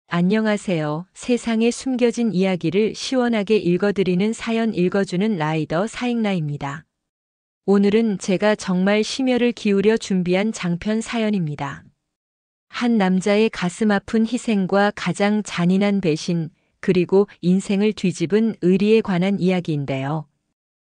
안녕하세요. 세상에 숨겨진 이야기를 시원하게 읽어드리는 사연 읽어주는 라이더 사익라입니다. 오늘은 제가 정말 심혈을 기울여 준비한 장편 사연입니다. 한 남자의 가슴 아픈 희생과 가장 잔인한 배신, 그리고 인생을 뒤집은 의리에 관한 이야기인데요.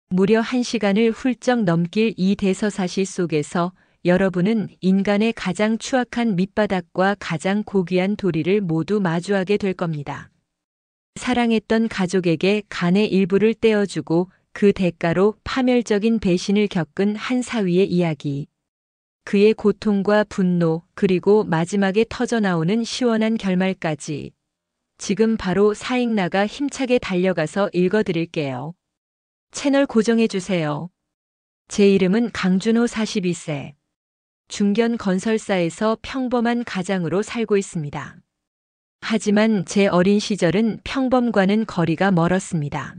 무려 1시간을 훌쩍 넘길 이 대서사시 속에서 여러분은 인간의 가장 추악한 밑바닥과 가장 고귀한 도리를 모두 마주하게 될 겁니다. 사랑했던 가족에게 간의 일부를 떼어주고 그 대가로 파멸적인 배신을 겪은 한 사위의 이야기. 그의 고통과 분노, 그리고 마지막에 터져나오는 시원한 결말까지. 지금 바로 사익나가 힘차게 달려가서 읽어드릴게요. 채널 고정해주세요. 제 이름은 강준호 42세. 중견 건설사에서 평범한 가장으로 살고 있습니다. 하지만 제 어린 시절은 평범과는 거리가 멀었습니다.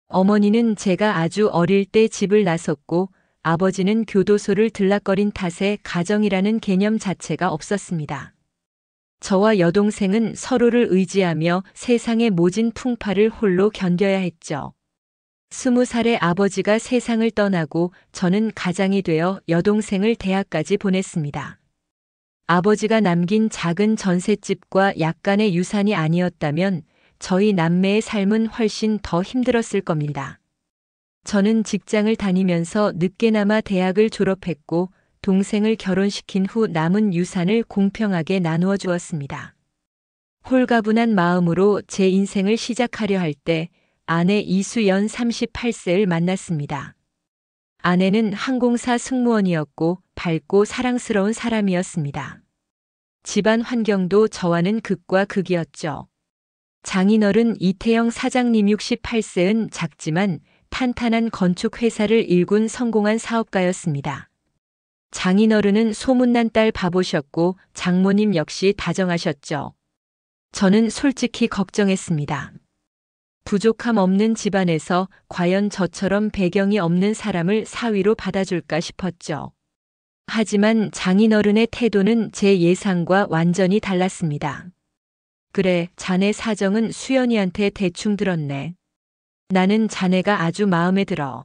어머니는 제가 아주 어릴 때 집을 나섰고 아버지는 교도소를 들락거린 탓에 가정이라는 개념 자체가 없었습니다. 저와 여동생은 서로를 의지하며 세상의 모진 풍파를 홀로 견뎌야 했죠. 20살에 아버지가 세상을 떠나고 저는 가장이 되어 여동생을 대학까지 보냈습니다. 아버지가 남긴 작은 전셋집과 약간의 유산이 아니었다면 저희 남매의 삶은 훨씬 더 힘들었을 겁니다. 저는 직장을 다니면서 늦게나마 대학을 졸업했고 동생을 결혼시킨 후 남은 유산을 공평하게 나누어 주었습니다. 홀가분한 마음으로 제 인생을 시작하려 할 때 아내 이수연 38세를 만났습니다. 아내는 항공사 승무원이었고 밝고 사랑스러운 사람이었습니다. 집안 환경도 저와는 극과 극이었죠. 장인어른 이태영 사장님 68세는 작지만 탄탄한 건축회사를 일군 성공한 사업가였습니다. 장인어른은 소문난 딸 바보셨고 장모님 역시 다정하셨죠. 저는 솔직히 걱정했습니다. 부족함 없는 집안에서 과연 저처럼 배경이 없는 사람을 사위로 받아줄까 싶었죠. 하지만 장인어른의 태도는 제 예상과 완전히 달랐습니다. 그래, 자네 사정은 수연이한테 대충 들었네. 나는 자네가 아주 마음에 들어.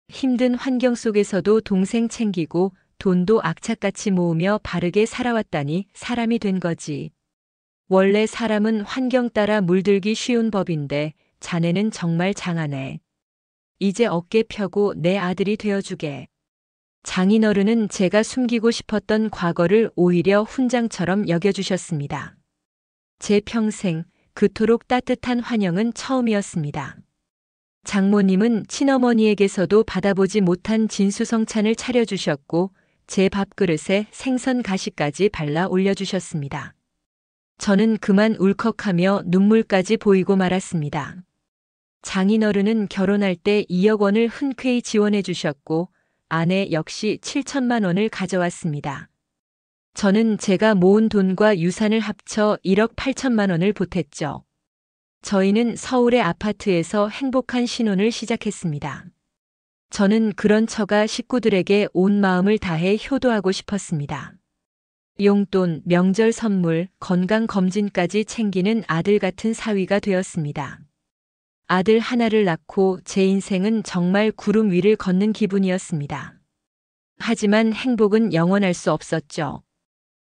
힘든 환경 속에서도 동생 챙기고 돈도 악착같이 모으며 바르게 살아왔다니 사람이 된 거지. 원래 사람은 환경 따라 물들기 쉬운 법인데 자네는 정말 장하네. 이제 어깨 펴고 내 아들이 되어주게. 장인어른은 제가 숨기고 싶었던 과거를 오히려 훈장처럼 여겨주셨습니다. 제 평생 그토록 따뜻한 환영은 처음이었습니다. 장모님은 친어머니에게서도 받아보지 못한 진수성찬을 차려주셨고 제 밥그릇에 생선 가시까지 발라 올려주셨습니다. 저는 그만 울컥하며 눈물까지 보이고 말았습니다. 장인어른은 결혼할 때 2억 원을 흔쾌히 지원해 주셨고 아내 역시 7천만 원을 가져왔습니다. 저는 제가 모은 돈과 유산을 합쳐 1억 8천만 원을 보탰죠. 저희는 서울의 아파트에서 행복한 신혼을 시작했습니다. 저는 그런 처가 식구들에게 온 마음을 다해 효도하고 싶었습니다. 용돈, 명절 선물, 건강검진까지 챙기는 아들 같은 사위가 되었습니다. 아들 하나를 낳고 제 인생은 정말 구름 위를 걷는 기분이었습니다. 하지만 행복은 영원할 수 없었죠.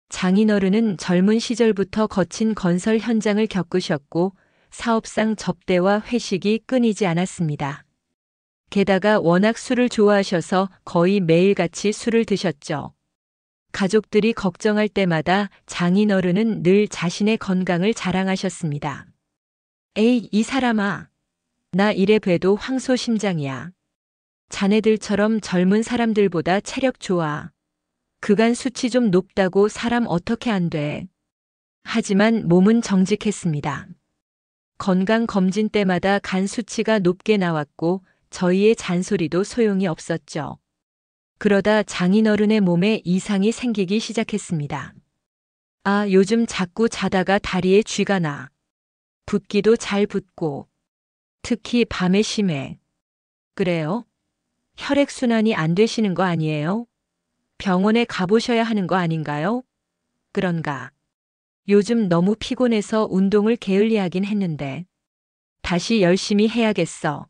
장인어른은 젊은 시절부터 거친 건설 현장을 겪으셨고 사업상 접대와 회식이 끊이지 않았습니다. 게다가 워낙 술을 좋아하셔서 거의 매일같이 술을 드셨죠. 가족들이 걱정할 때마다 장인어른은 늘 자신의 건강을 자랑하셨습니다. 에이, 이 사람아. 나 이래 봬도 황소심장이야. 자네들처럼 젊은 사람들보다 체력 좋아. 그간 수치 좀 높다고 사람 어떻게 안 돼. 하지만 몸은 정직했습니다. 건강검진 때마다 간 수치가 높게 나왔고 저희의 잔소리도 소용이 없었죠. 그러다 장인어른의 몸에 이상이 생기기 시작했습니다. 아, 요즘 자꾸 자다가 다리에 쥐가 나. 붓기도 잘 붓고. 특히 밤에 심해. 그래요? 혈액순환이 안 되시는 거 아니에요? 병원에 가보셔야 하는 거 아닌가요? 그런가? 요즘 너무 피곤해서 운동을 게을리하긴 했는데 다시 열심히 해야겠어.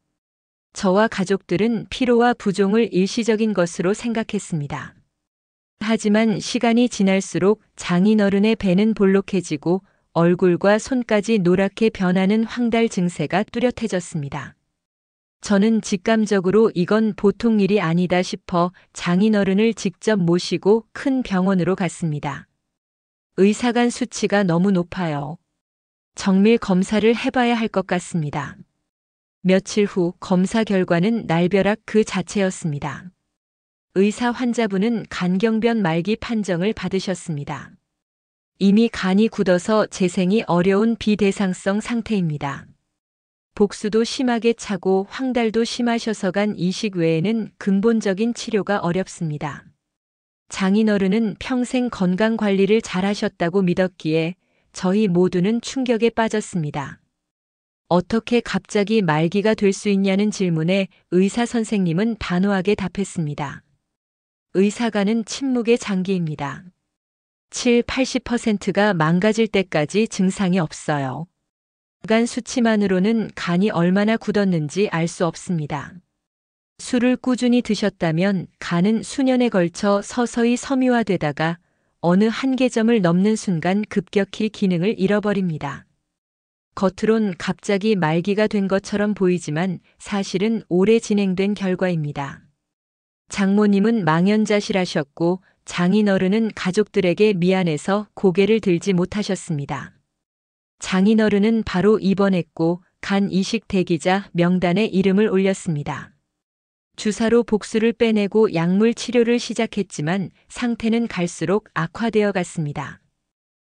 저와 가족들은 피로와 부종을 일시적인 것으로 생각했습니다. 하지만 시간이 지날수록 장인어른의 배는 볼록해지고 얼굴과 손까지 노랗게 변하는 황달 증세가 뚜렷해졌습니다. 저는 직감적으로 이건 보통 일이 아니다 싶어 장인어른을 직접 모시고 큰 병원으로 갔습니다. 의사간 수치가 너무 높아요. 정밀 검사를 해봐야 할 것 같습니다. 며칠 후 검사 결과는 날벼락 그 자체였습니다. 의사 환자분은 간경변 말기 판정을 받으셨습니다. 이미 간이 굳어서 재생이 어려운 비대상성 상태입니다. 복수도 심하게 차고 황달도 심하셔서 간 이식 외에는 근본적인 치료가 어렵습니다. 장인어른은 평생 건강 관리를 잘하셨다고 믿었기에 저희 모두는 충격에 빠졌습니다. 어떻게 갑자기 말기가 될 수 있냐는 질문에 의사 선생님은 단호하게 답했습니다. 의사가는 침묵의 장기입니다. 80%가 망가질 때까지 증상이 없어요. 간 수치만으로는 간이 얼마나 굳었는지 알 수 없습니다. 술을 꾸준히 드셨다면 간은 수년에 걸쳐 서서히 섬유화되다가 어느 한계점을 넘는 순간 급격히 기능을 잃어버립니다. 겉으론 갑자기 말기가 된 것처럼 보이지만 사실은 오래 진행된 결과입니다. 장모님은 망연자실하셨고 장인어른은 가족들에게 미안해서 고개를 들지 못하셨습니다. 장인어른은 바로 입원했고 간 이식 대기자 명단에 이름을 올렸습니다. 주사로 복수를 빼내고 약물 치료를 시작했지만 상태는 갈수록 악화되어 갔습니다.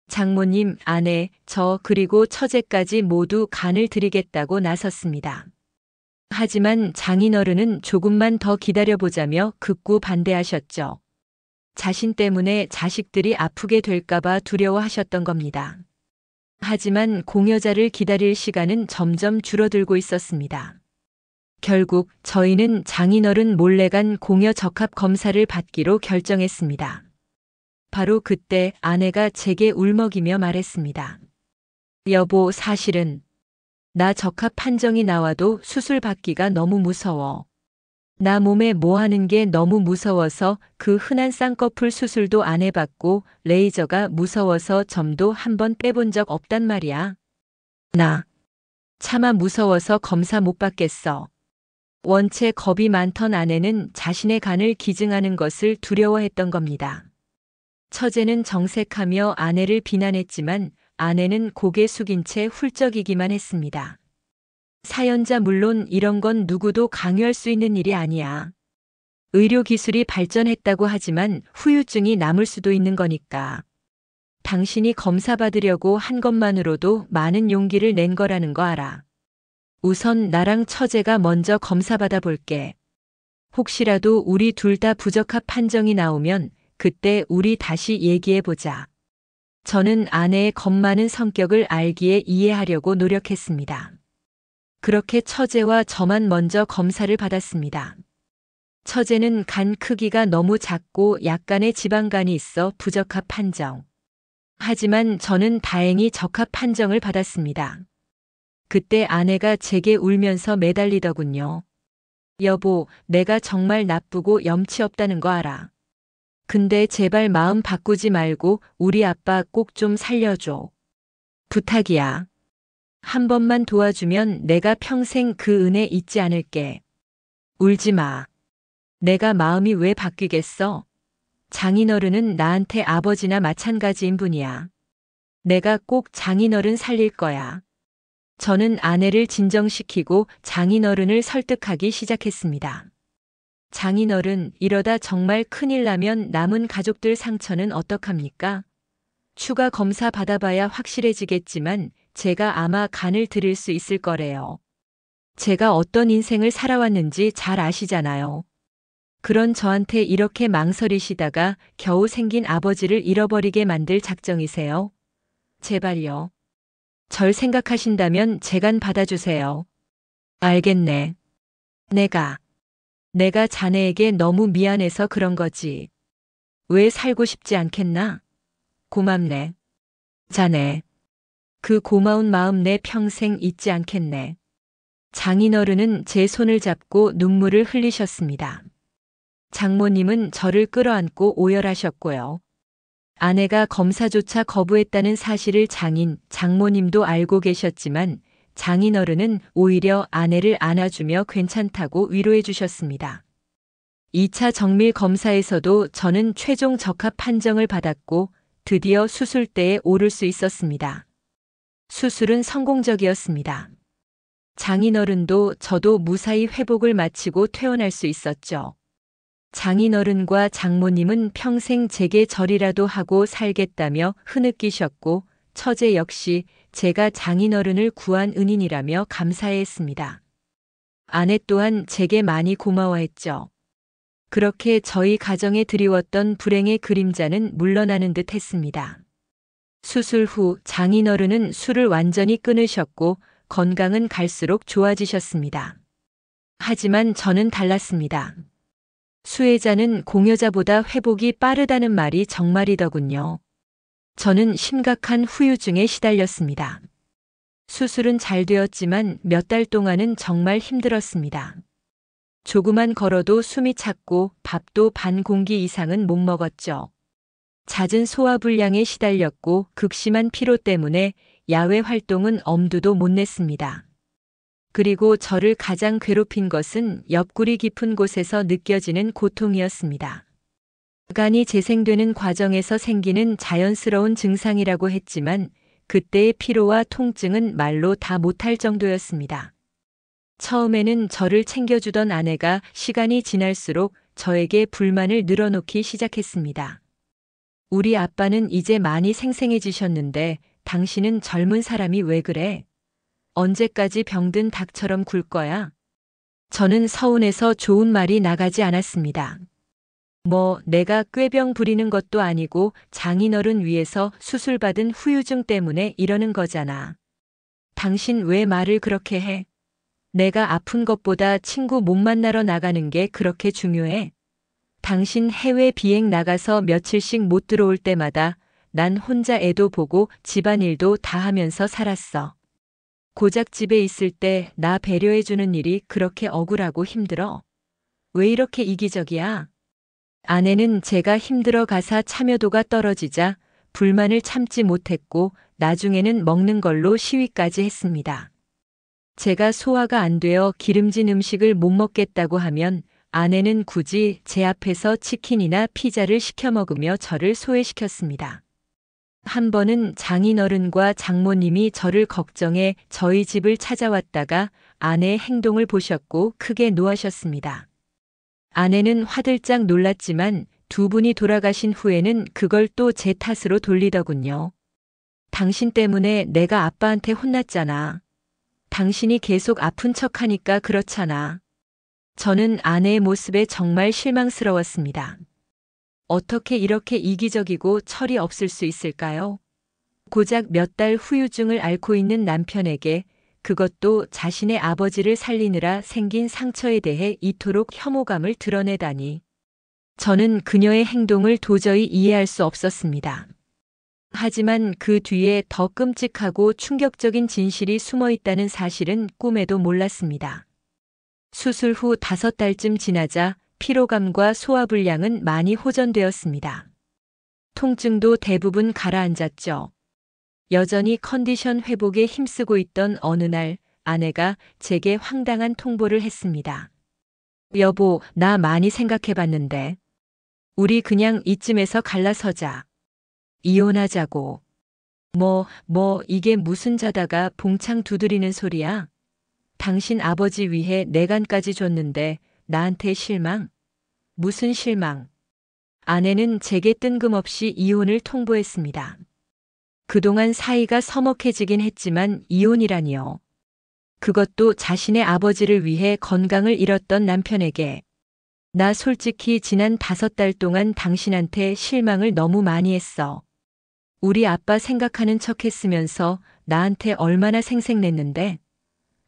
장모님, 아내, 저 그리고 처제까지 모두 간을 드리겠다고 나섰습니다. 하지만 장인어른은 조금만 더 기다려보자며 극구 반대하셨죠. 자신 때문에 자식들이 아프게 될까봐 두려워하셨던 겁니다. 하지만 공여자를 기다릴 시간은 점점 줄어들고 있었습니다. 결국 저희는 장인어른 몰래 간 공여 적합 검사를 받기로 결정했습니다. 바로 그때 아내가 제게 울먹이며 말했습니다. 여보, 사실은 나 적합 판정이 나와도 수술 받기가 너무 무서워. 나 몸에 뭐 하는 게 너무 무서워서 그 흔한 쌍꺼풀 수술도 안 해봤고 레이저가 무서워서 점도 한 번 빼본 적 없단 말이야. 나 차마 무서워서 검사 못 받겠어. 원체 겁이 많던 아내는 자신의 간을 기증하는 것을 두려워했던 겁니다. 처제는 정색하며 아내를 비난했지만 아내는 고개 숙인 채 훌쩍이기만 했습니다. 사연자 물론 이런 건 누구도 강요할 수 있는 일이 아니야. 의료기술이 발전했다고 하지만 후유증이 남을 수도 있는 거니까. 당신이 검사받으려고 한 것만으로도 많은 용기를 낸 거라는 거 알아. 우선 나랑 처제가 먼저 검사받아 볼게. 혹시라도 우리 둘 다 부적합 판정이 나오면 그때 우리 다시 얘기해보자. 저는 아내의 겁 많은 성격을 알기에 이해하려고 노력했습니다. 그렇게 처제와 저만 먼저 검사를 받았습니다. 처제는 간 크기가 너무 작고 약간의 지방간이 있어 부적합 판정. 하지만 저는 다행히 적합 판정을 받았습니다. 그때 아내가 제게 울면서 매달리더군요. 여보, 내가 정말 나쁘고 염치 없다는 거 알아. 근데 제발 마음 바꾸지 말고 우리 아빠 꼭 좀 살려줘. 부탁이야. 한 번만 도와주면 내가 평생 그 은혜 잊지 않을게. 울지 마. 내가 마음이 왜 바뀌겠어? 장인어른은 나한테 아버지나 마찬가지인 분이야. 내가 꼭 장인어른 살릴 거야. 저는 아내를 진정시키고 장인어른을 설득하기 시작했습니다. 장인어른, 이러다 정말 큰일 나면 남은 가족들 상처는 어떡합니까? 추가 검사 받아봐야 확실해지겠지만 제가 아마 간을 드릴 수 있을 거래요. 제가 어떤 인생을 살아왔는지 잘 아시잖아요. 그런 저한테 이렇게 망설이시다가 겨우 생긴 아버지를 잃어버리게 만들 작정이세요? 제발요. 절 생각하신다면 제 간 받아주세요. 알겠네. 내가 자네에게 너무 미안해서 그런 거지. 왜 살고 싶지 않겠나? 고맙네. 자네. 그 고마운 마음 내 평생 잊지 않겠네. 장인어른은 제 손을 잡고 눈물을 흘리셨습니다. 장모님은 저를 끌어안고 오열하셨고요. 아내가 검사조차 거부했다는 사실을 장모님도 알고 계셨지만 장인어른은 오히려 아내를 안아주며 괜찮다고 위로해 주셨습니다. 2차 정밀 검사에서도 저는 최종 적합 판정을 받았고 드디어 수술대에 오를 수 있었습니다. 수술은 성공적이었습니다. 장인어른도 저도 무사히 회복을 마치고 퇴원할 수 있었죠. 장인어른과 장모님은 평생 제게 절이라도 하고 살겠다며 흐느끼셨고 처제 역시 제가 장인어른을 구한 은인이라며 감사해했습니다. 아내 또한 제게 많이 고마워했죠. 그렇게 저희 가정에 드리웠던 불행의 그림자는 물러나는 듯 했습니다. 수술 후 장인어른은 술을 완전히 끊으셨고 건강은 갈수록 좋아지셨습니다. 하지만 저는 달랐습니다. 수혜자는 공여자보다 회복이 빠르다는 말이 정말이더군요. 저는 심각한 후유증에 시달렸습니다. 수술은 잘 되었지만 몇 달 동안은 정말 힘들었습니다. 조금만 걸어도 숨이 찼고 밥도 반 공기 이상은 못 먹었죠. 잦은 소화불량에 시달렸고 극심한 피로 때문에 야외 활동은 엄두도 못 냈습니다. 그리고 저를 가장 괴롭힌 것은 옆구리 깊은 곳에서 느껴지는 고통이었습니다. 간이 재생되는 과정에서 생기는 자연스러운 증상이라고 했지만 그때의 피로와 통증은 말로 다 못할 정도였습니다. 처음에는 저를 챙겨주던 아내가 시간이 지날수록 저에게 불만을 늘어놓기 시작했습니다. 우리 아빠는 이제 많이 생생해지셨는데 당신은 젊은 사람이 왜 그래? 언제까지 병든 닭처럼 굴 거야? 저는 서운해서 좋은 말이 나가지 않았습니다. 내가 꾀병 부리는 것도 아니고 장인어른 위해서 수술받은 후유증 때문에 이러는 거잖아. 당신 왜 말을 그렇게 해? 내가 아픈 것보다 친구 못 만나러 나가는 게 그렇게 중요해? 당신 해외 비행 나가서 며칠씩 못 들어올 때마다 난 혼자 애도 보고 집안일도 다 하면서 살았어. 고작 집에 있을 때 나 배려해주는 일이 그렇게 억울하고 힘들어? 왜 이렇게 이기적이야? 아내는 제가 힘들어 가사 참여도가 떨어지자 불만을 참지 못했고 나중에는 먹는 걸로 시위까지 했습니다. 제가 소화가 안 되어 기름진 음식을 못 먹겠다고 하면 아내는 굳이 제 앞에서 치킨이나 피자를 시켜 먹으며 저를 소외시켰습니다. 한 번은 장인어른과 장모님이 저를 걱정해 저희 집을 찾아왔다가 아내의 행동을 보셨고 크게 노하셨습니다. 아내는 화들짝 놀랐지만 두 분이 돌아가신 후에는 그걸 또 제 탓으로 돌리더군요. 당신 때문에 내가 아빠한테 혼났잖아. 당신이 계속 아픈 척하니까 그렇잖아. 저는 아내의 모습에 정말 실망스러웠습니다. 어떻게 이렇게 이기적이고 철이 없을 수 있을까요? 고작 몇 달 후유증을 앓고 있는 남편에게 그것도 자신의 아버지를 살리느라 생긴 상처에 대해 이토록 혐오감을 드러내다니. 저는 그녀의 행동을 도저히 이해할 수 없었습니다. 하지만 그 뒤에 더 끔찍하고 충격적인 진실이 숨어 있다는 사실은 꿈에도 몰랐습니다. 수술 후 5달쯤 지나자 피로감과 소화불량은 많이 호전되었습니다. 통증도 대부분 가라앉았죠. 여전히 컨디션 회복에 힘쓰고 있던 어느 날 아내가 제게 황당한 통보를 했습니다. 여보, 나 많이 생각해봤는데 우리 그냥 이쯤에서 갈라서자. 이혼하자고. 이게 무슨 자다가 봉창 두드리는 소리야? 당신 아버지 위해 내간까지 줬는데 나한테 실망? 무슨 실망? 아내는 제게 뜬금없이 이혼을 통보했습니다. 그동안 사이가 서먹해지긴 했지만 이혼이라니요. 그것도 자신의 아버지를 위해 건강을 잃었던 남편에게. 나 솔직히 지난 5달 동안 당신한테 실망을 너무 많이 했어. 우리 아빠 생각하는 척 했으면서 나한테 얼마나 생색냈는데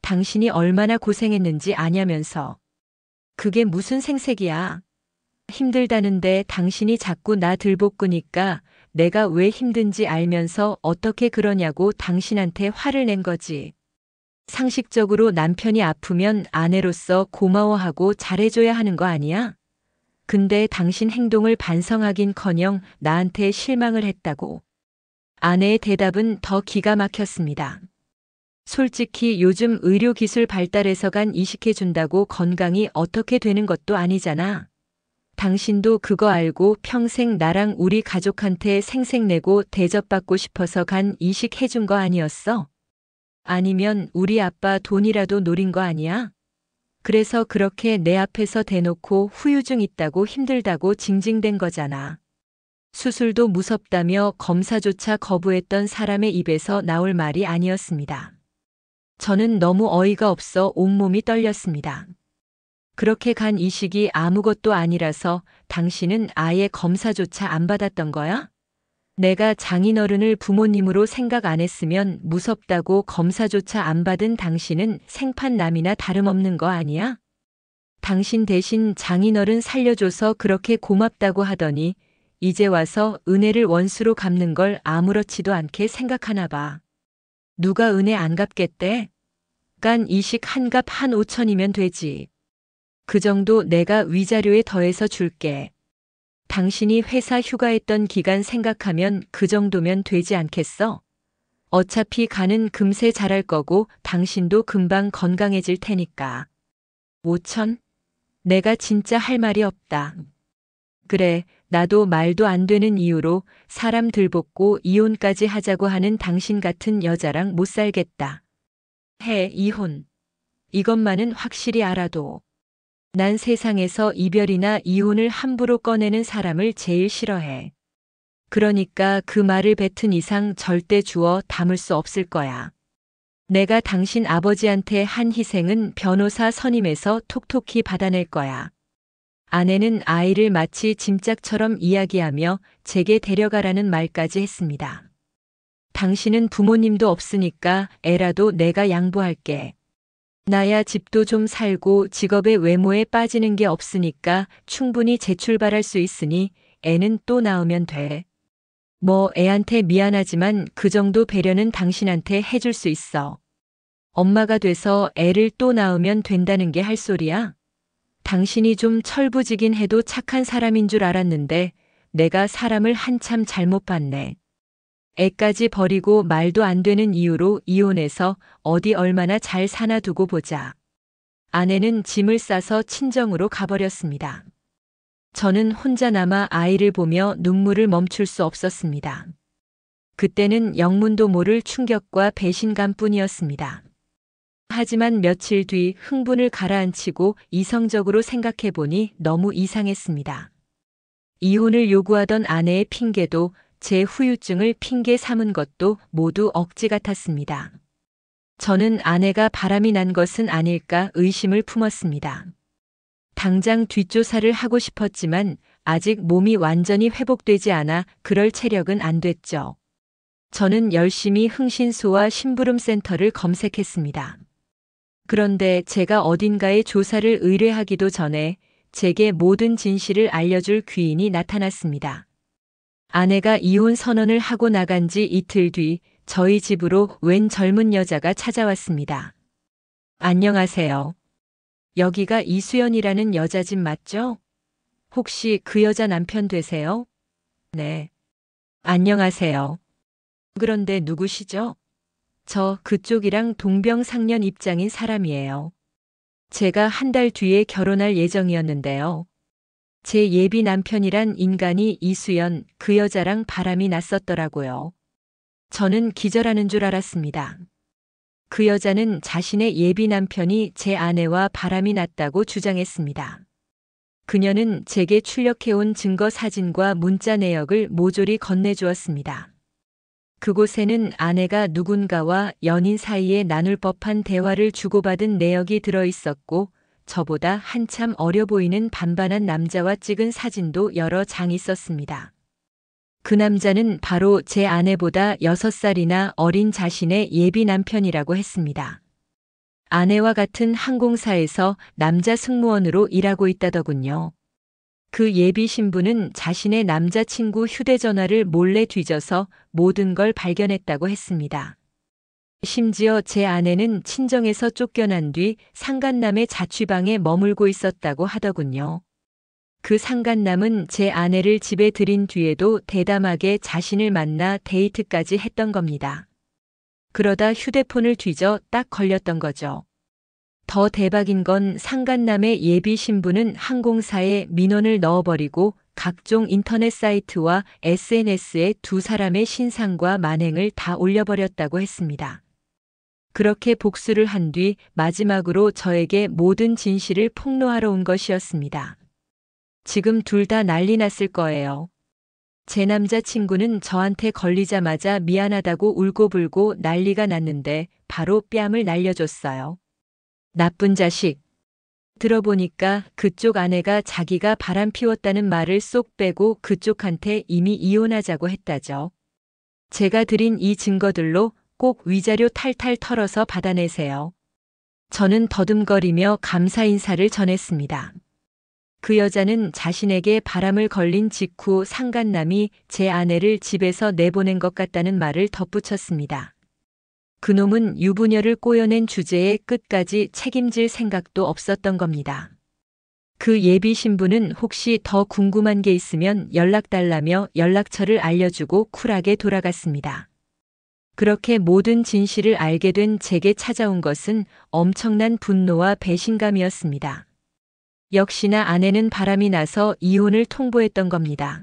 당신이 얼마나 고생했는지 아냐면서. 그게 무슨 생색이야. 힘들다는데 당신이 자꾸 나 들볶으니까 내가 왜 힘든지 알면서 어떻게 그러냐고 당신한테 화를 낸 거지. 상식적으로 남편이 아프면 아내로서 고마워하고 잘해줘야 하는 거 아니야? 근데 당신 행동을 반성하긴커녕 나한테 실망을 했다고. 아내의 대답은 더 기가 막혔습니다. 솔직히 요즘 의료기술 발달해서간 이식해준다고 건강이 어떻게 되는 것도 아니잖아. 당신도 그거 알고 평생 나랑 우리 가족한테 생색내고 대접받고 싶어서 간 이식해준 거 아니었어? 아니면 우리 아빠 돈이라도 노린 거 아니야? 그래서 그렇게 내 앞에서 대놓고 후유증 있다고 힘들다고 징징댄 거잖아. 수술도 무섭다며 검사조차 거부했던 사람의 입에서 나올 말이 아니었습니다. 저는 너무 어이가 없어 온몸이 떨렸습니다. 그렇게 간 이식이 아무것도 아니라서 당신은 아예 검사조차 안 받았던 거야? 내가 장인어른을 부모님으로 생각 안 했으면 무섭다고 검사조차 안 받은 당신은 생판남이나 다름없는 거 아니야? 당신 대신 장인어른 살려줘서 그렇게 고맙다고 하더니 이제 와서 은혜를 원수로 갚는 걸 아무렇지도 않게 생각하나 봐. 누가 은혜 안 갚겠대? 깐 이식 한 값 한 5천이면 되지. 그 정도 내가 위자료에 더해서 줄게. 당신이 회사 휴가했던 기간 생각하면 그 정도면 되지 않겠어? 어차피 간은 금세 자랄 거고 당신도 금방 건강해질 테니까. 5천? 내가 진짜 할 말이 없다. 그래, 나도 말도 안 되는 이유로 사람 들볶고 이혼까지 하자고 하는 당신 같은 여자랑 못 살겠다. 이혼. 이것만은 확실히 알아도. 난 세상에서 이별이나 이혼을 함부로 꺼내는 사람을 제일 싫어해. 그러니까 그 말을 뱉은 이상 절대 주워 담을 수 없을 거야. 내가 당신 아버지한테 한 희생은 변호사 선임해서 톡톡히 받아낼 거야. 아내는 아이를 마치 짐짝처럼 이야기하며 제게 데려가라는 말까지 했습니다. 당신은 부모님도 없으니까 애라도 내가 양보할게. 나야 집도 좀 살고 직업의 외모에 빠지는 게 없으니까 충분히 재출발할 수 있으니 애는 또 낳으면 돼. 뭐 애한테 미안하지만 그 정도 배려는 당신한테 해줄 수 있어. 엄마가 돼서 애를 또 낳으면 된다는 게 할 소리야? 당신이 좀 철부지긴 해도 착한 사람인 줄 알았는데 내가 사람을 한참 잘못 봤네. 애까지 버리고 말도 안 되는 이유로 이혼해서 어디 얼마나 잘 사나 두고 보자. 아내는 짐을 싸서 친정으로 가버렸습니다. 저는 혼자 남아 아이를 보며 눈물을 멈출 수 없었습니다. 그때는 영문도 모를 충격과 배신감뿐이었습니다. 하지만 며칠 뒤 흥분을 가라앉히고 이성적으로 생각해보니 너무 이상했습니다. 이혼을 요구하던 아내의 핑계도 제 후유증을 핑계 삼은 것도 모두 억지 같았습니다. 저는 아내가 바람이 난 것은 아닐까 의심을 품었습니다. 당장 뒷조사를 하고 싶었지만 아직 몸이 완전히 회복되지 않아 그럴 체력은 안 됐죠. 저는 열심히 흥신소와 심부름센터를 검색했습니다. 그런데 제가 어딘가에 조사를 의뢰하기도 전에 제게 모든 진실을 알려줄 귀인이 나타났습니다. 아내가 이혼 선언을 하고 나간 지 이틀 뒤 저희 집으로 웬 젊은 여자가 찾아왔습니다. 안녕하세요. 여기가 이수연이라는 여자 집 맞죠? 혹시 그 여자 남편 되세요? 네. 안녕하세요. 그런데 누구시죠? 저 그쪽이랑 동병상련 입장인 사람이에요. 제가 한 달 뒤에 결혼할 예정이었는데요. 제 예비 남편이란 인간이 이수연, 그 여자랑 바람이 났었더라고요. 저는 기절하는 줄 알았습니다. 그 여자는 자신의 예비 남편이 제 아내와 바람이 났다고 주장했습니다. 그녀는 제게 출력해온 증거 사진과 문자 내역을 모조리 건네주었습니다. 그곳에는 아내가 누군가와 연인 사이에 나눌 법한 대화를 주고받은 내역이 들어있었고 저보다 한참 어려 보이는 반반한 남자와 찍은 사진도 여러 장 있었습니다. 그 남자는 바로 제 아내보다 6살이나 어린 자신의 예비 남편이라고 했습니다. 아내와 같은 항공사에서 남자 승무원으로 일하고 있다더군요. 그 예비 신부는 자신의 남자친구 휴대전화를 몰래 뒤져서 모든 걸 발견했다고 했습니다. 심지어 제 아내는 친정에서 쫓겨난 뒤 상간남의 자취방에 머물고 있었다고 하더군요. 그 상간남은 제 아내를 집에 들인 뒤에도 대담하게 자신을 만나 데이트까지 했던 겁니다. 그러다 휴대폰을 뒤져 딱 걸렸던 거죠. 더 대박인 건 상간남의 예비 신부는 항공사에 민원을 넣어버리고 각종 인터넷 사이트와 SNS에 두 사람의 신상과 만행을 다 올려버렸다고 했습니다. 그렇게 복수를 한 뒤 마지막으로 저에게 모든 진실을 폭로하러 온 것이었습니다. 지금 둘 다 난리 났을 거예요. 제 남자친구는 저한테 걸리자마자 미안하다고 울고불고 난리가 났는데 바로 뺨을 날려줬어요. 나쁜 자식. 들어보니까 그쪽 아내가 자기가 바람 피웠다는 말을 쏙 빼고 그쪽한테 이미 이혼하자고 했다죠. 제가 드린 이 증거들로 꼭 위자료 탈탈 털어서 받아내세요. 저는 더듬거리며 감사 인사를 전했습니다. 그 여자는 자신에게 바람을 걸린 직후 상간남이 제 아내를 집에서 내보낸 것 같다는 말을 덧붙였습니다. 그놈은 유부녀를 꼬여낸 주제에 끝까지 책임질 생각도 없었던 겁니다. 그 예비 신부는 혹시 더 궁금한 게 있으면 연락달라며 연락처를 알려주고 쿨하게 돌아갔습니다. 그렇게 모든 진실을 알게 된 제게 찾아온 것은 엄청난 분노와 배신감이었습니다. 역시나 아내는 바람이 나서 이혼을 통보했던 겁니다.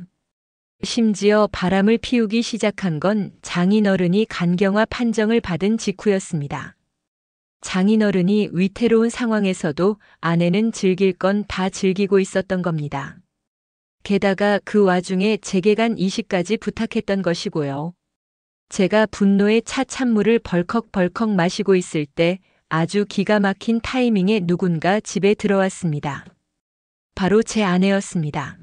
심지어 바람을 피우기 시작한 건 장인어른이 간경화 판정을 받은 직후였습니다. 장인어른이 위태로운 상황에서도 아내는 즐길 건 다 즐기고 있었던 겁니다. 게다가 그 와중에 재개간 이식까지 부탁했던 것이고요. 제가 분노에 차 찬물을 벌컥벌컥 마시고 있을 때 아주 기가 막힌 타이밍에 누군가 집에 들어왔습니다. 바로 제 아내였습니다.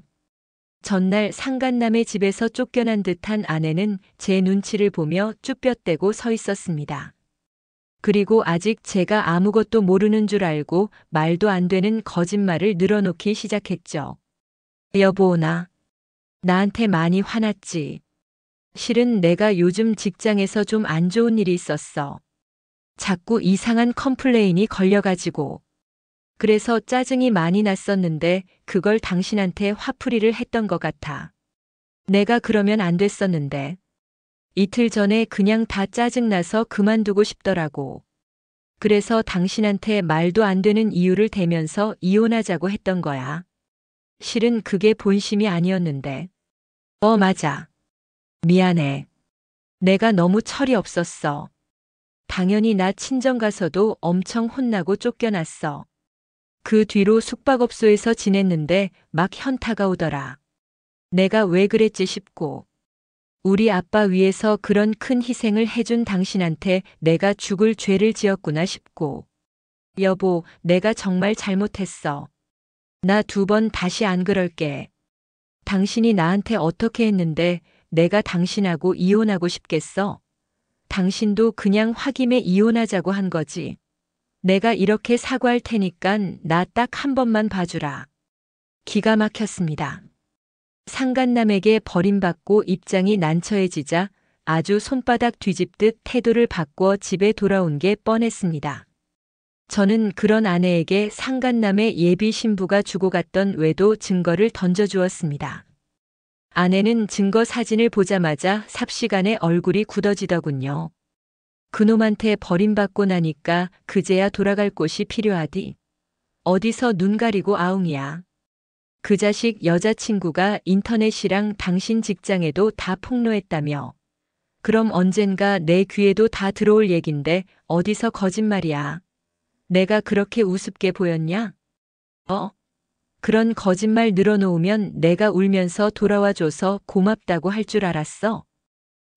전날 상간남의 집에서 쫓겨난 듯한 아내는 제 눈치를 보며 쭈뼛대고 서 있었습니다. 그리고 아직 제가 아무것도 모르는 줄 알고 말도 안 되는 거짓말을 늘어놓기 시작했죠. 여보, 나한테 많이 화났지. 실은 내가 요즘 직장에서 좀 안 좋은 일이 있었어. 자꾸 이상한 컴플레인이 걸려가지고. 그래서 짜증이 많이 났었는데 그걸 당신한테 화풀이를 했던 것 같아. 내가 그러면 안 됐었는데. 이틀 전에 그냥 다 짜증나서 그만두고 싶더라고. 그래서 당신한테 말도 안 되는 이유를 대면서 이혼하자고 했던 거야. 실은 그게 본심이 아니었는데. 맞아. 미안해. 내가 너무 철이 없었어. 당연히 나 친정 가서도 엄청 혼나고 쫓겨났어. 그 뒤로 숙박업소에서 지냈는데 막 현타가 오더라. 내가 왜 그랬지 싶고. 우리 아빠 위해서 그런 큰 희생을 해준 당신한테 내가 죽을 죄를 지었구나 싶고. 여보, 내가 정말 잘못했어. 나 2번 다시 안 그럴게. 당신이 나한테 어떻게 했는데 내가 당신하고 이혼하고 싶겠어? 당신도 그냥 홧김에 이혼하자고 한 거지. 내가 이렇게 사과할 테니깐 나 딱 한 번만 봐주라. 기가 막혔습니다. 상간남에게 버림받고 입장이 난처해지자 아주 손바닥 뒤집듯 태도를 바꿔 집에 돌아온 게 뻔했습니다. 저는 그런 아내에게 상간남의 예비 신부가 주고 갔던 외도 증거를 던져주었습니다. 아내는 증거 사진을 보자마자 삽시간에 얼굴이 굳어지더군요. 그놈한테 버림받고 나니까 그제야 돌아갈 곳이 필요하디. 어디서 눈 가리고 아웅이야. 그 자식 여자친구가 인터넷이랑 당신 직장에도 다 폭로했다며. 그럼 언젠가 내 귀에도 다 들어올 얘긴데 어디서 거짓말이야. 내가 그렇게 우습게 보였냐? 그런 거짓말 늘어놓으면 내가 울면서 돌아와줘서 고맙다고 할 줄 알았어.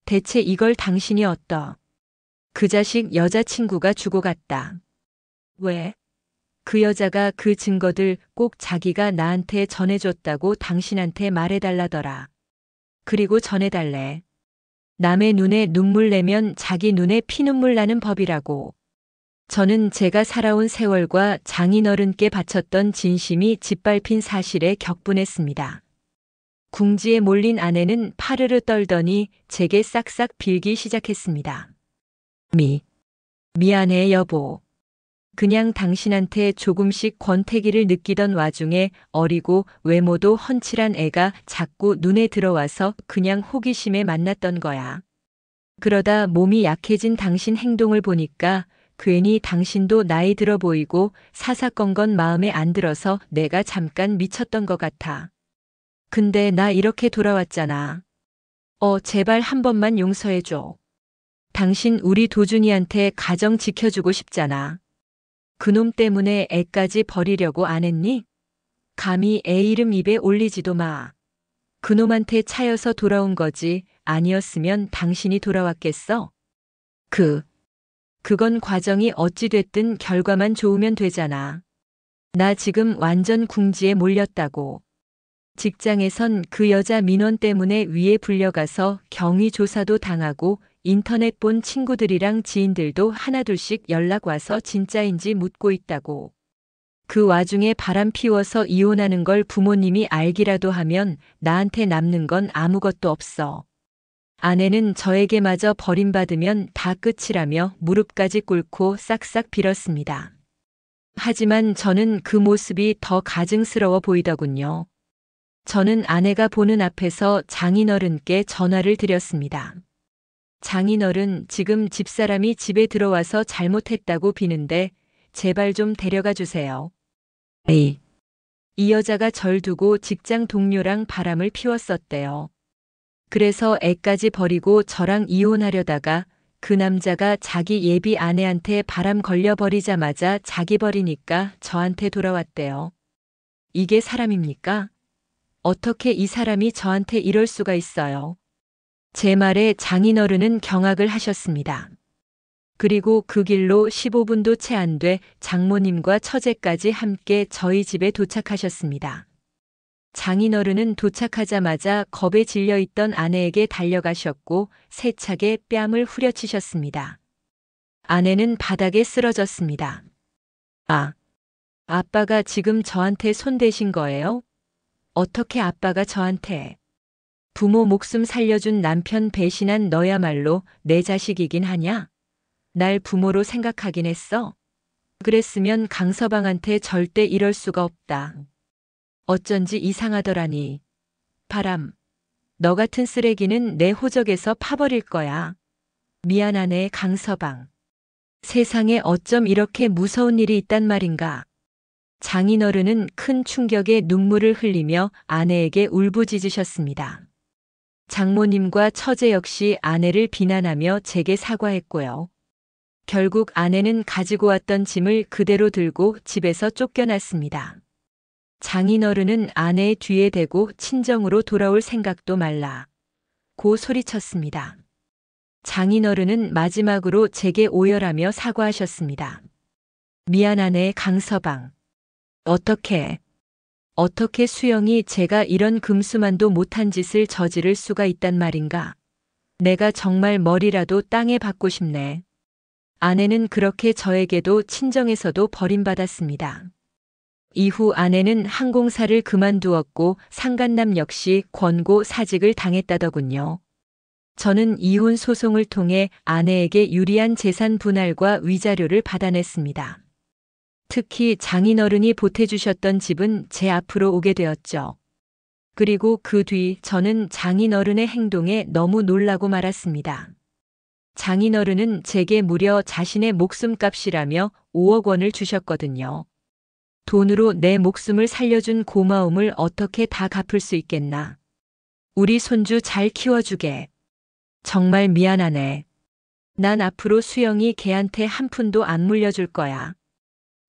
대체 이걸 당신이 그 자식 여자친구가 주고 갔다. 왜? 그 여자가 그 증거들 꼭 자기가 나한테 전해줬다고 당신한테 말해달라더라. 그리고 전해달래. 남의 눈에 눈물 내면 자기 눈에 피눈물 나는 법이라고. 저는 제가 살아온 세월과 장인어른께 바쳤던 진심이 짓밟힌 사실에 격분했습니다. 궁지에 몰린 아내는 파르르 떨더니 제게 싹싹 빌기 시작했습니다. 미안해 여보. 그냥 당신한테 조금씩 권태기를 느끼던 와중에 어리고 외모도 훤칠한 애가 자꾸 눈에 들어와서 그냥 호기심에 만났던 거야. 그러다 몸이 약해진 당신 행동을 보니까 괜히 당신도 나이 들어 보이고 사사건건 마음에 안 들어서 내가 잠깐 미쳤던 것 같아. 근데 나 이렇게 돌아왔잖아. 제발 한 번만 용서해줘. 당신 우리 도준이한테 가정 지켜주고 싶잖아. 그놈 때문에 애까지 버리려고 안 했니? 감히 애 이름 입에 올리지도 마. 그놈한테 차여서 돌아온 거지 아니었으면 당신이 돌아왔겠어? 그건 과정이 어찌 됐든 결과만 좋으면 되잖아. 나 지금 완전 궁지에 몰렸다고. 직장에선 그 여자 민원 때문에 위에 불려가서 경위 조사도 당하고 인터넷 본 친구들이랑 지인들도 하나둘씩 연락 와서 진짜인지 묻고 있다고. 그 와중에 바람 피워서 이혼하는 걸 부모님이 알기라도 하면 나한테 남는 건 아무것도 없어. 아내는 저에게마저 버림받으면 다 끝이라며 무릎까지 꿇고 싹싹 빌었습니다. 하지만 저는 그 모습이 더 가증스러워 보이더군요. 저는 아내가 보는 앞에서 장인어른께 전화를 드렸습니다. 장인어른, 지금 집사람이 집에 들어와서 잘못했다고 비는데 제발 좀 데려가 주세요. 이 여자가 절 두고 직장 동료랑 바람을 피웠었대요. 그래서 애까지 버리고 저랑 이혼하려다가 그 남자가 자기 예비 아내한테 바람 걸려버리자마자 자기 버리니까 저한테 돌아왔대요. 이게 사람입니까? 어떻게 이 사람이 저한테 이럴 수가 있어요? 제 말에 장인어른은 경악을 하셨습니다. 그리고 그 길로 15분도 채 안 돼 장모님과 처제까지 함께 저희 집에 도착하셨습니다. 장인어른은 도착하자마자 겁에 질려있던 아내에게 달려가셨고 세차게 뺨을 후려치셨습니다. 아내는 바닥에 쓰러졌습니다. 아빠가 지금 저한테 손대신 거예요? 어떻게 아빠가 저한테? 부모 목숨 살려준 남편 배신한 너야말로 내 자식이긴 하냐? 날 부모로 생각하긴 했어? 그랬으면 강서방한테 절대 이럴 수가 없다. 어쩐지 이상하더라니. 바람, 너 같은 쓰레기는 내 호적에서 파버릴 거야. 미안하네 강서방. 세상에 어쩜 이렇게 무서운 일이 있단 말인가. 장인어른은 큰 충격에 눈물을 흘리며 아내에게 울부짖으셨습니다. 장모님과 처제 역시 아내를 비난하며 제게 사과했고요. 결국 아내는 가지고 왔던 짐을 그대로 들고 집에서 쫓겨났습니다. 장인어른은 아내의 뒤에 대고 친정으로 돌아올 생각도 말라. 고 소리쳤습니다. 장인어른은 마지막으로 제게 오열하며 사과하셨습니다. 미안하네 강서방. 어떻게 수영이 제가 이런 금수만도 못한 짓을 저지를 수가 있단 말인가. 내가 정말 머리라도 땅에 박고 싶네. 아내는 그렇게 저에게도 친정에서도 버림받았습니다. 이후 아내는 항공사를 그만두었고 상간남 역시 권고 사직을 당했다더군요. 저는 이혼 소송을 통해 아내에게 유리한 재산 분할과 위자료를 받아냈습니다. 특히 장인어른이 보태주셨던 집은 제 앞으로 오게 되었죠. 그리고 그 뒤 저는 장인어른의 행동에 너무 놀라고 말았습니다. 장인어른은 제게 무려 자신의 목숨값이라며 5억 원을 주셨거든요. 돈으로 내 목숨을 살려준 고마움을 어떻게 다 갚을 수 있겠나. 우리 손주 잘 키워주게. 정말 미안하네. 난 앞으로 수영이 걔한테 한 푼도 안 물려줄 거야.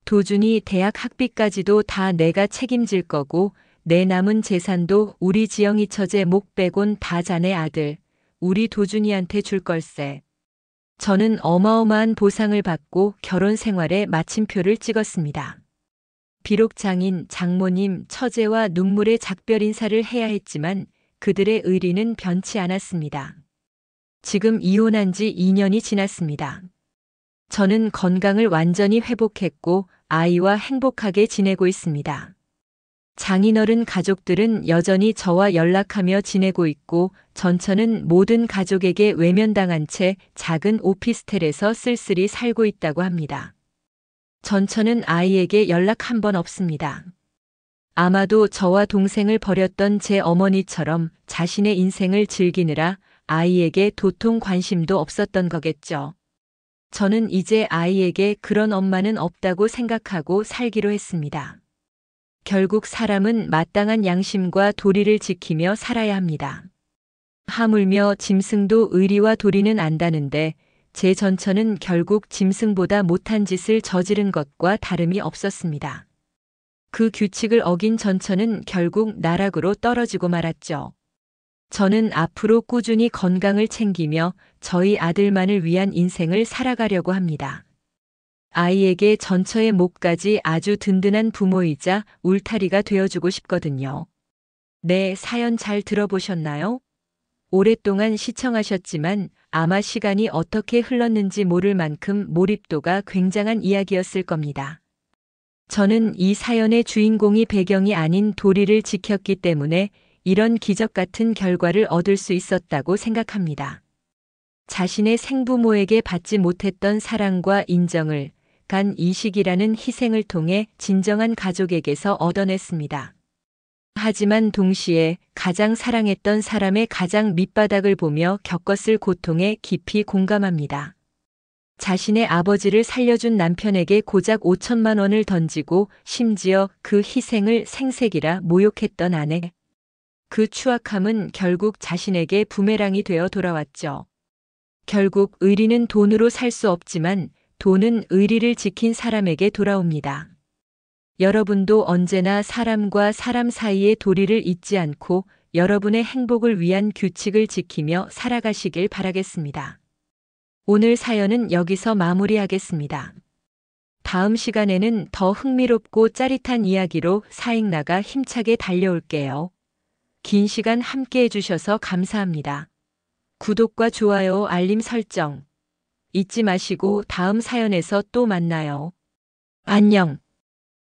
도준이 대학 학비까지도 다 내가 책임질 거고 내 남은 재산도 우리 지영이 처제 목 빼곤 다 자네 아들, 우리 도준이한테 줄 걸세. 저는 어마어마한 보상을 받고 결혼 생활에 마침표를 찍었습니다. 비록 장인, 장모님, 처제와 눈물의 작별 인사를 해야 했지만 그들의 의리는 변치 않았습니다. 지금 이혼한 지 2년이 지났습니다. 저는 건강을 완전히 회복했고 아이와 행복하게 지내고 있습니다. 장인어른 가족들은 여전히 저와 연락하며 지내고 있고 전처는 모든 가족에게 외면당한 채 작은 오피스텔에서 쓸쓸히 살고 있다고 합니다. 전처는 아이에게 연락 한 번 없습니다. 아마도 저와 동생을 버렸던 제 어머니처럼 자신의 인생을 즐기느라 아이에게 도통 관심도 없었던 거겠죠. 저는 이제 아이에게 그런 엄마는 없다고 생각하고 살기로 했습니다. 결국 사람은 마땅한 양심과 도리를 지키며 살아야 합니다. 하물며 짐승도 의리와 도리는 안다는데 제 전처는 결국 짐승보다 못한 짓을 저지른 것과 다름이 없었습니다. 그 규칙을 어긴 전처는 결국 나락으로 떨어지고 말았죠. 저는 앞으로 꾸준히 건강을 챙기며 저희 아들만을 위한 인생을 살아가려고 합니다. 아이에게 전처의 목까지 아주 든든한 부모이자 울타리가 되어주고 싶거든요. 네, 사연 잘 들어보셨나요? 오랫동안 시청하셨지만 아마 시간이 어떻게 흘렀는지 모를 만큼 몰입도가 굉장한 이야기였을 겁니다. 저는 이 사연의 주인공이 배경이 아닌 도리를 지켰기 때문에 이런 기적 같은 결과를 얻을 수 있었다고 생각합니다. 자신의 생부모에게 받지 못했던 사랑과 인정을 간이식이라는 희생을 통해 진정한 가족에게서 얻어냈습니다. 하지만 동시에 가장 사랑했던 사람의 가장 밑바닥을 보며 겪었을 고통에 깊이 공감합니다. 자신의 아버지를 살려준 남편에게 고작 5천만 원을 던지고 심지어 그 희생을 생색이라 모욕했던 아내. 그 추악함은 결국 자신에게 부메랑이 되어 돌아왔죠. 결국 의리는 돈으로 살 수 없지만 돈은 의리를 지킨 사람에게 돌아옵니다. 여러분도 언제나 사람과 사람 사이의 도리를 잊지 않고 여러분의 행복을 위한 규칙을 지키며 살아가시길 바라겠습니다. 오늘 사연은 여기서 마무리하겠습니다. 다음 시간에는 더 흥미롭고 짜릿한 이야기로 사익나가 힘차게 달려올게요. 긴 시간 함께 해주셔서 감사합니다. 구독과 좋아요, 알림 설정 잊지 마시고 다음 사연에서 또 만나요. 안녕.